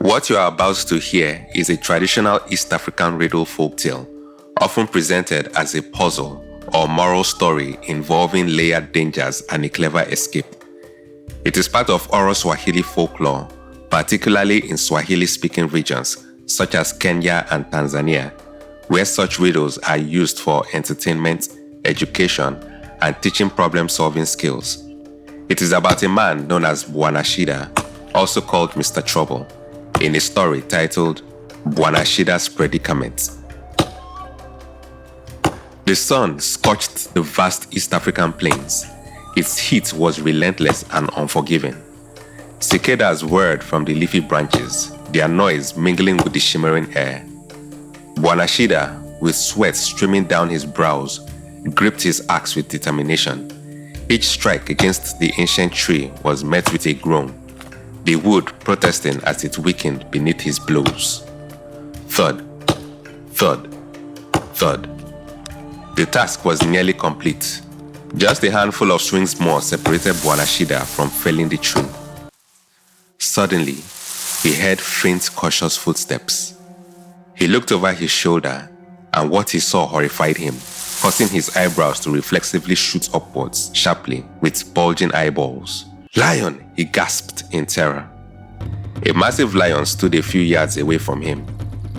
What you are about to hear is a traditional East African riddle-folktale, often presented as a puzzle or moral story involving layered dangers and a clever escape. It is part of oral Swahili folklore, particularly in Swahili-speaking regions such as Kenya and Tanzania, where such riddles are used for entertainment, education, and teaching problem-solving skills. It is about a man known as Bwana Shida, also called Mr. Trouble, in a story titled Bwana Shida's Predicament. The sun scorched the vast East African plains. Its heat was relentless and unforgiving. Cicadas whirred from the leafy branches, their noise mingling with the shimmering air. Bwana Shida, with sweat streaming down his brows, gripped his axe with determination. Each strike against the ancient tree was met with a groan, the wood protesting as it weakened beneath his blows. Thud, thud, thud. The task was nearly complete. Just a handful of swings more separated Bwana Shida from felling the tree. Suddenly, he heard faint, cautious footsteps. He looked over his shoulder, and what he saw horrified him, causing his eyebrows to reflexively shoot upwards sharply with bulging eyeballs. "Lion!" he gasped in terror. A massive lion stood a few yards away from him.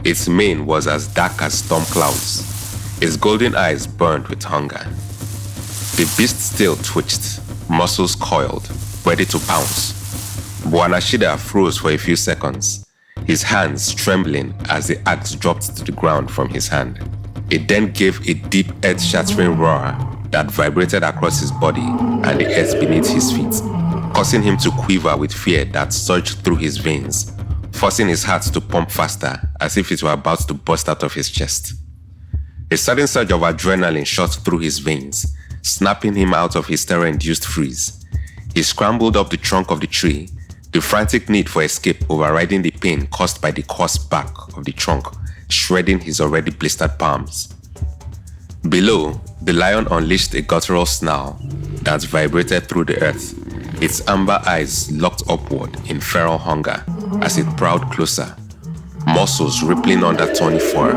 Its mane was as dark as storm clouds. Its golden eyes burned with hunger. The beast's tail twitched, muscles coiled, ready to pounce. Bwana Shida froze for a few seconds, his hands trembling as the axe dropped to the ground from his hand. It then gave a deep, earth-shattering roar that vibrated across his body and the earth beneath his feet, causing him to quiver with fear that surged through his veins, forcing his heart to pump faster as if it were about to burst out of his chest. A sudden surge of adrenaline shot through his veins, snapping him out of his terror-induced freeze. He scrambled up the trunk of the tree, the frantic need for escape overriding the pain caused by the coarse bark of the trunk, shredding his already blistered palms. Below, the lion unleashed a guttural snarl that vibrated through the earth, its amber eyes locked upward in feral hunger as it prowled closer, muscles rippling under tawny fur.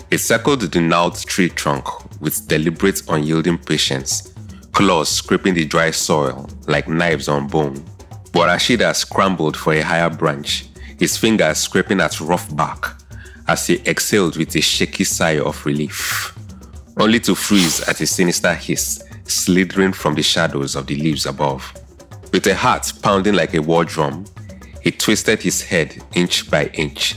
It circled the gnarled tree trunk with deliberate, unyielding patience, claws scraping the dry soil like knives on bone. Bwana Shida scrambled for a higher branch, his fingers scraping at rough bark as he exhaled with a shaky sigh of relief, only to freeze at a sinister hiss slithering from the shadows of the leaves above. With a heart pounding like a war drum, he twisted his head inch by inch,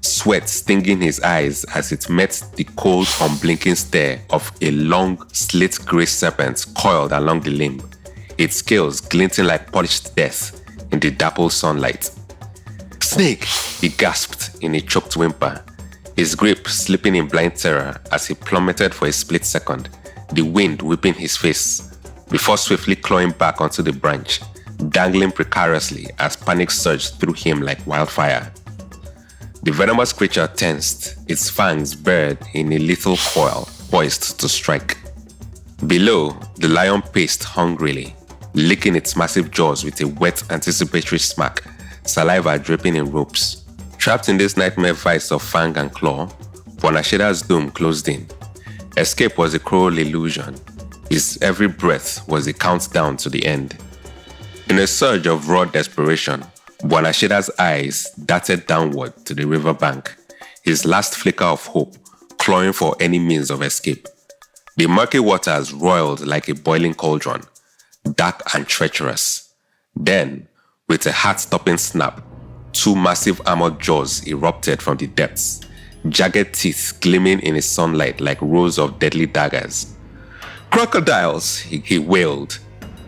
sweat stinging his eyes as it met the cold, unblinking stare of a long, slate-gray serpent coiled along the limb, its scales glinting like polished death in the dappled sunlight. "Snake!" he gasped in a choked whimper, his grip slipping in blind terror as he plummeted for a split second, the wind whipping his face, before swiftly clawing back onto the branch, dangling precariously as panic surged through him like wildfire. The venomous creature tensed, its fangs bared in a lethal coil, poised to strike. Below, the lion paced hungrily, licking its massive jaws with a wet, anticipatory smack, saliva dripping in ropes. Trapped in this nightmare vice of fang and claw, Bwana Shida's doom closed in. Escape was a cruel illusion. His every breath was a countdown to the end. In a surge of raw desperation, Bwana Shida's eyes darted downward to the riverbank, his last flicker of hope, clawing for any means of escape. The murky waters roiled like a boiling cauldron, dark and treacherous. Then, with a heart-stopping snap, two massive armored jaws erupted from the depths, jagged teeth gleaming in the sunlight like rows of deadly daggers. "Crocodiles!" he wailed,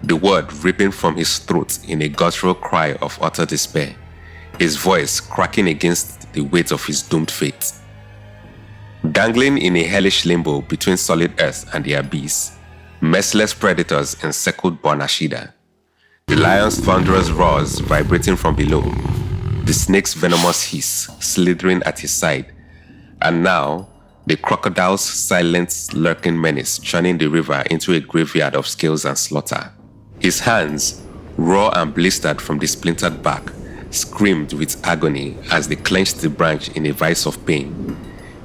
the word ripping from his throat in a guttural cry of utter despair, his voice cracking against the weight of his doomed fate. Dangling in a hellish limbo between solid earth and the abyss, merciless predators encircled Bwana Shida, the lion's thunderous roars vibrating from below, the snake's venomous hiss slithering at his side, and now the crocodile's silent, lurking menace turning the river into a graveyard of scales and slaughter. His hands, raw and blistered from the splintered bark, screamed with agony as they clenched the branch in a vice of pain.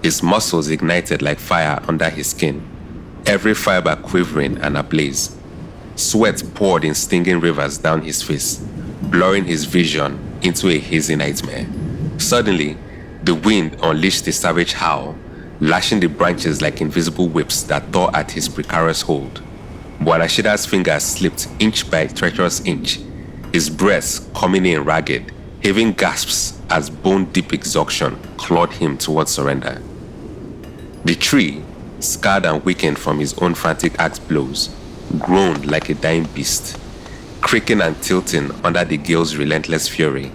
His muscles ignited like fire under his skin, every fiber quivering and ablaze. Sweat poured in stinging rivers down his face, blurring his vision into a hazy nightmare. Suddenly, the wind unleashed a savage howl, lashing the branches like invisible whips that tore at his precarious hold. Bwana Shida's fingers slipped inch by treacherous inch, his breath coming in ragged, heaving gasps as bone-deep exhaustion clawed him towards surrender. The tree, scarred and weakened from his own frantic axe blows, groaned like a dying beast, creaking and tilting under the gale's relentless fury,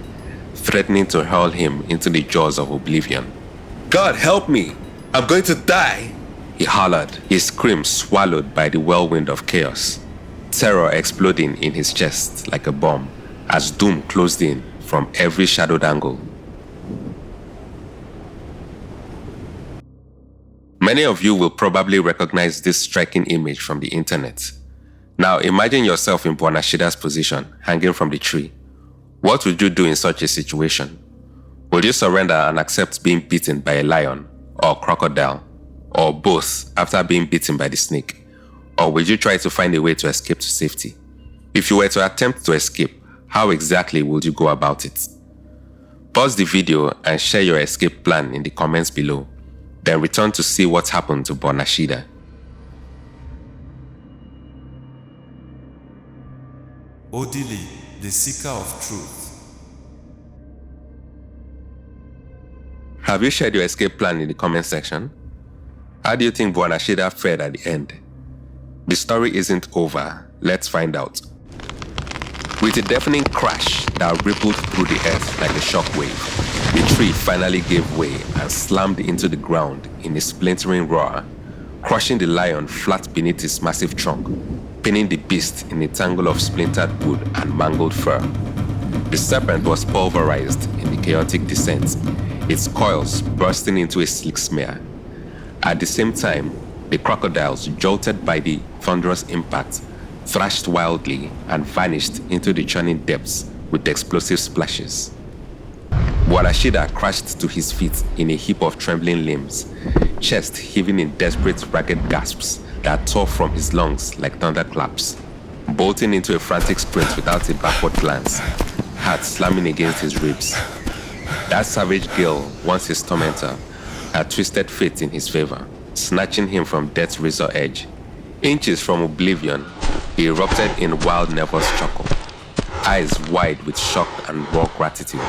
threatening to hurl him into the jaws of oblivion. "God help me! I'm going to die!" he hollered, his scream swallowed by the whirlwind of chaos, terror exploding in his chest like a bomb as doom closed in from every shadowed angle. Many of you will probably recognize this striking image from the internet. Now imagine yourself in Bwana Shida's position, hanging from the tree. What would you do in such a situation? Would you surrender and accept being beaten by a lion or crocodile, or both after being bitten by the snake? Or would you try to find a way to escape to safety? If you were to attempt to escape, how exactly would you go about it? Pause the video and share your escape plan in the comments below, then return to see what happened to Bwana Shida. Odili, the seeker of truth. Have you shared your escape plan in the comment section? How do you think Bwana Shida fared at the end? The story isn't over. Let's find out. With a deafening crash that rippled through the earth like a shockwave, the tree finally gave way and slammed into the ground in a splintering roar, crushing the lion flat beneath its massive trunk, pinning the beast in a tangle of splintered wood and mangled fur. The serpent was pulverized in the chaotic descent, its coils bursting into a slick smear. At the same time, the crocodiles, jolted by the thunderous impact, thrashed wildly and vanished into the churning depths with explosive splashes. Bwana Shida crashed to his feet in a heap of trembling limbs, chest heaving in desperate, ragged gasps that tore from his lungs like thunderclaps, bolting into a frantic sprint without a backward glance, heart slamming against his ribs. That savage gale, once his tormentor, had twisted fate in his favor, snatching him from death's razor edge. Inches from oblivion, he erupted in wild, nervous chuckle, eyes wide with shock and raw gratitude,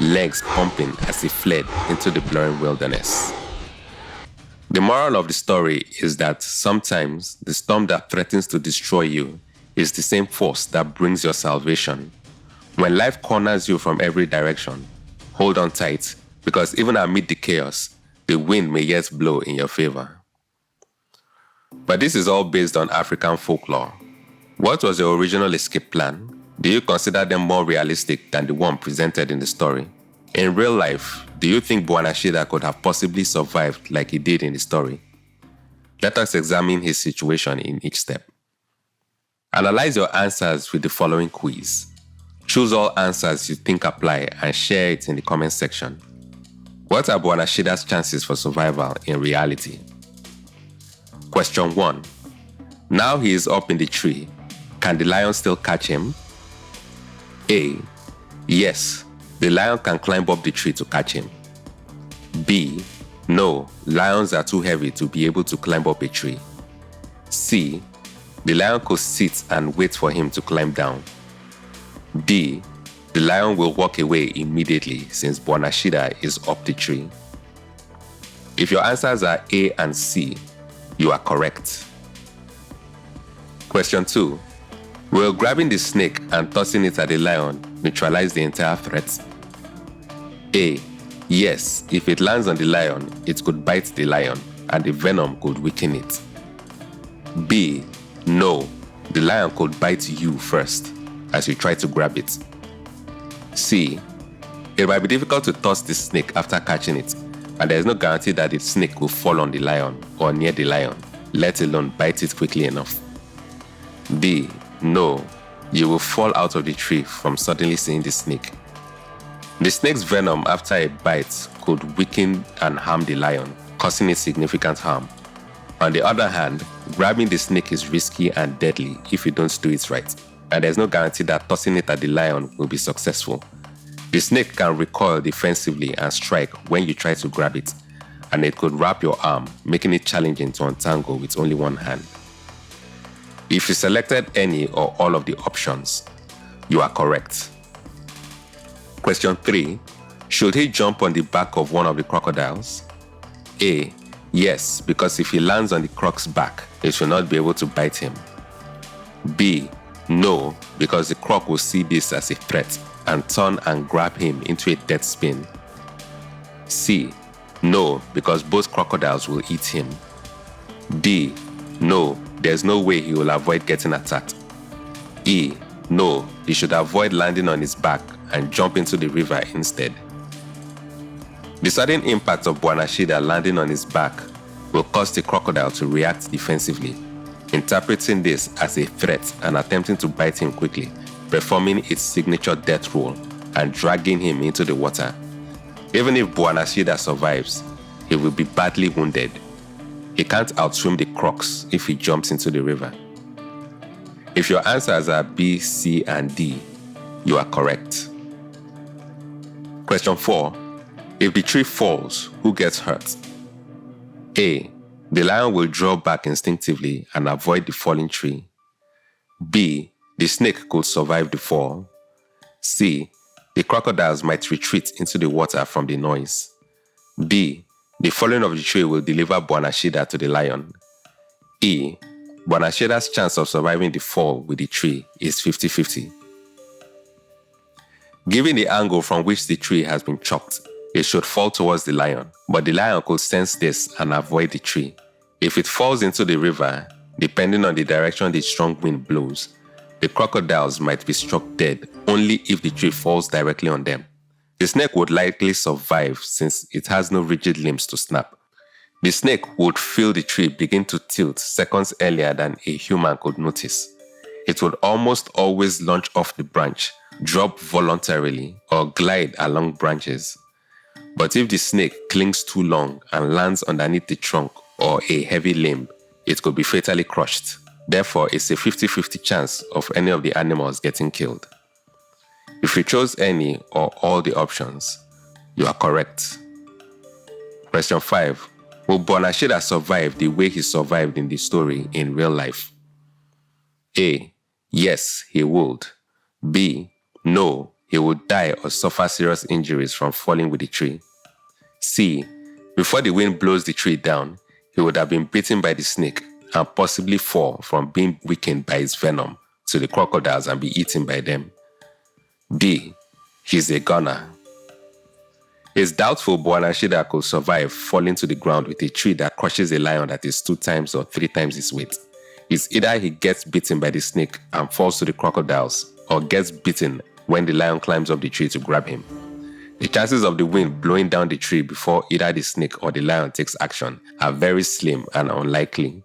legs pumping as he fled into the blurring wilderness. The moral of the story is that sometimes the storm that threatens to destroy you is the same force that brings your salvation. When life corners you from every direction, hold on tight, because even amid the chaos, the wind may yet blow in your favor. But this is all based on African folklore. What was your original escape plan? Do you consider them more realistic than the one presented in the story? In real life, do you think Bwana Shida could have possibly survived like he did in the story? Let us examine his situation in each step. Analyze your answers with the following quiz. Choose all answers you think apply and share it in the comment section. What are Bwana Shida's chances for survival in reality? Question 1. Now he is up in the tree. Can the lion still catch him? A. Yes, the lion can climb up the tree to catch him. B. No, lions are too heavy to be able to climb up a tree. C. The lion could sit and wait for him to climb down. D. The lion will walk away immediately since Bwana Shida is up the tree. If your answers are A and C, you are correct. Question 2. Will grabbing the snake and tossing it at the lion neutralize the entire threat? A. Yes, if it lands on the lion, it could bite the lion and the venom could weaken it. B. No, the lion could bite you first as you try to grab it. C. It might be difficult to toss the snake after catching it, and there is no guarantee that the snake will fall on the lion or near the lion, let alone bite it quickly enough. D. No, you will fall out of the tree from suddenly seeing the snake. The snake's venom after a bite could weaken and harm the lion, causing it significant harm. On the other hand, grabbing the snake is risky and deadly if you don't do it right, and there's no guarantee that tossing it at the lion will be successful. The snake can recoil defensively and strike when you try to grab it, and it could wrap your arm, making it challenging to untangle with only one hand. If you selected any or all of the options, you are correct. Question 3. Should he jump on the back of one of the crocodiles? A. Yes, because if he lands on the croc's back, it should not be able to bite him. B. No, because the croc will see this as a threat and turn and grab him into a death spin. C. No, because both crocodiles will eat him. D. No, there's no way he will avoid getting attacked. E. No, he should avoid landing on his back and jump into the river instead. The sudden impact of Bwana Shida landing on his back will cause the crocodile to react defensively, interpreting this as a threat and attempting to bite him quickly, performing its signature death roll and dragging him into the water. Even if Bwana Shida survives, he will be badly wounded. He can't outswim the crocs if he jumps into the river. If your answers are B, C, and D, you are correct. Question 4. If the tree falls, who gets hurt? A. The lion will draw back instinctively and avoid the falling tree. B. The snake could survive the fall. C. The crocodiles might retreat into the water from the noise. D. The falling of the tree will deliver Bwana Shida to the lion. E. Bwana Shida's chance of surviving the fall with the tree is 50-50. Given the angle from which the tree has been chopped, it should fall towards the lion, but the lion could sense this and avoid the tree. If it falls into the river, depending on the direction the strong wind blows, the crocodiles might be struck dead only if the tree falls directly on them. The snake would likely survive since it has no rigid limbs to snap. The snake would feel the tree begin to tilt seconds earlier than a human could notice. It would almost always launch off the branch, drop voluntarily, or glide along branches. But if the snake clings too long and lands underneath the trunk or a heavy limb, it could be fatally crushed. Therefore, it's a 50-50 chance of any of the animals getting killed. If you chose any or all the options, you are correct. Question 5. Will Bwana Shida survive the way he survived in the story in real life? A. Yes, he would. B. No, he would die or suffer serious injuries from falling with the tree. C. Before the wind blows the tree down, he would have been bitten by the snake and possibly fall from being weakened by its venom to the crocodiles and be eaten by them. D. He's a goner. It's doubtful Bwana Shida could survive falling to the ground with a tree that crushes a lion that is 2 times or 3 times his weight. It's either he gets bitten by the snake and falls to the crocodiles, or gets bitten when the lion climbs up the tree to grab him. The chances of the wind blowing down the tree before either the snake or the lion takes action are very slim and unlikely.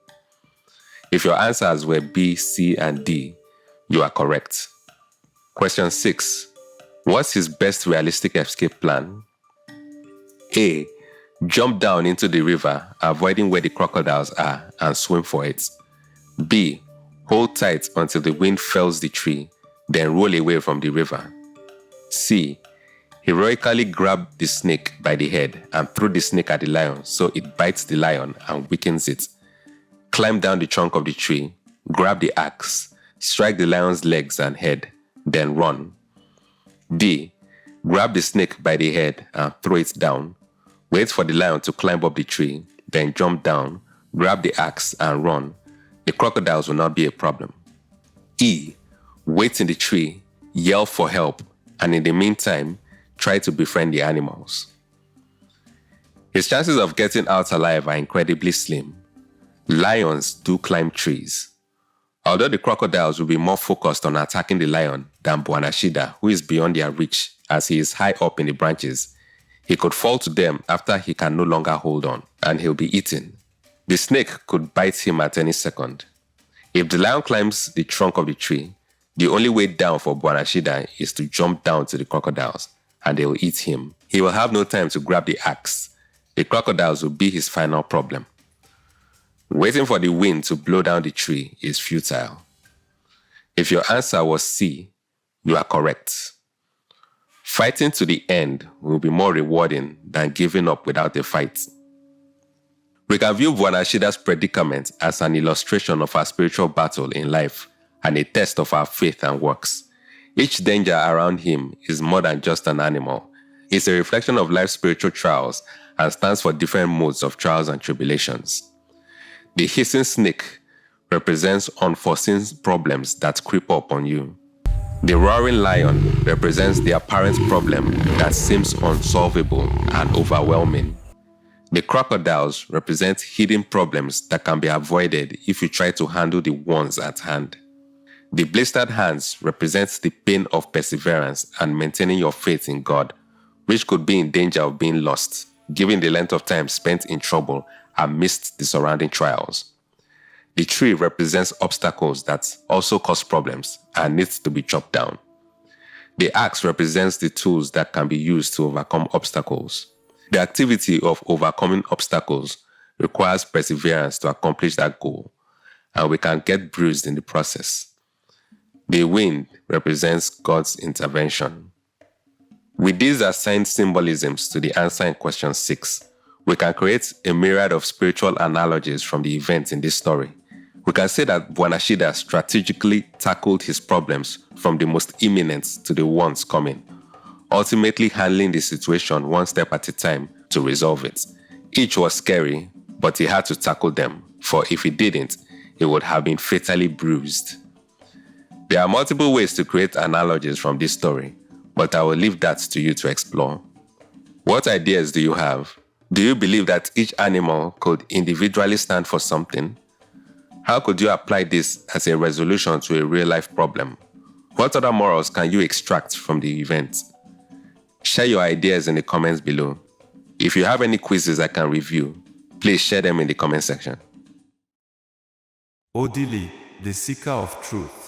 If your answers were B, C, and D, you are correct. Question 6. What's his best realistic escape plan? A. Jump down into the river, avoiding where the crocodiles are, and swim for it. B. Hold tight until the wind fells the tree, then roll away from the river. C. Heroically grab the snake by the head and throw the snake at the lion so it bites the lion and weakens it. Climb down the trunk of the tree, grab the axe, strike the lion's legs and head, then run. D. Grab the snake by the head and throw it down. Wait for the lion to climb up the tree, then jump down, grab the axe and run. The crocodiles will not be a problem. E. Wait in the tree, yell for help, and in the meantime, try to befriend the animals. His chances of getting out alive are incredibly slim. Lions do climb trees. Although the crocodiles will be more focused on attacking the lion than Bwana Shida, who is beyond their reach as he is high up in the branches, he could fall to them after he can no longer hold on, and he'll be eaten. The snake could bite him at any second. If the lion climbs the trunk of the tree, the only way down for Bwana Shida is to jump down to the crocodiles, and they will eat him. He will have no time to grab the axe. The crocodiles will be his final problem. Waiting for the wind to blow down the tree is futile. If your answer was C, you are correct. Fighting to the end will be more rewarding than giving up without a fight. We can view Bwana Shida's predicament as an illustration of our spiritual battle in life and a test of our faith and works. Each danger around him is more than just an animal. It's a reflection of life's spiritual trials and stands for different modes of trials and tribulations. The hissing snake represents unforeseen problems that creep up on you. The roaring lion represents the apparent problem that seems unsolvable and overwhelming. The crocodiles represent hidden problems that can be avoided if you try to handle the ones at hand. The blistered hands represents the pain of perseverance and maintaining your faith in God, which could be in danger of being lost, given the length of time spent in trouble amidst the surrounding trials. The tree represents obstacles that also cause problems and needs to be chopped down. The axe represents the tools that can be used to overcome obstacles. The activity of overcoming obstacles requires perseverance to accomplish that goal, and we can get bruised in the process. The wind represents God's intervention. With these assigned symbolisms to the answer in question 6, we can create a myriad of spiritual analogies from the events in this story. We can say that Bwana Shida strategically tackled his problems from the most imminent to the ones coming, ultimately handling the situation one step at a time to resolve it. Each was scary, but he had to tackle them, for if he didn't, he would have been fatally bruised. There are multiple ways to create analogies from this story, but I will leave that to you to explore. What ideas do you have? Do you believe that each animal could individually stand for something? How could you apply this as a resolution to a real-life problem? What other morals can you extract from the event? Share your ideas in the comments below. If you have any quizzes I can review, please share them in the comment section. Odili, the seeker of truth.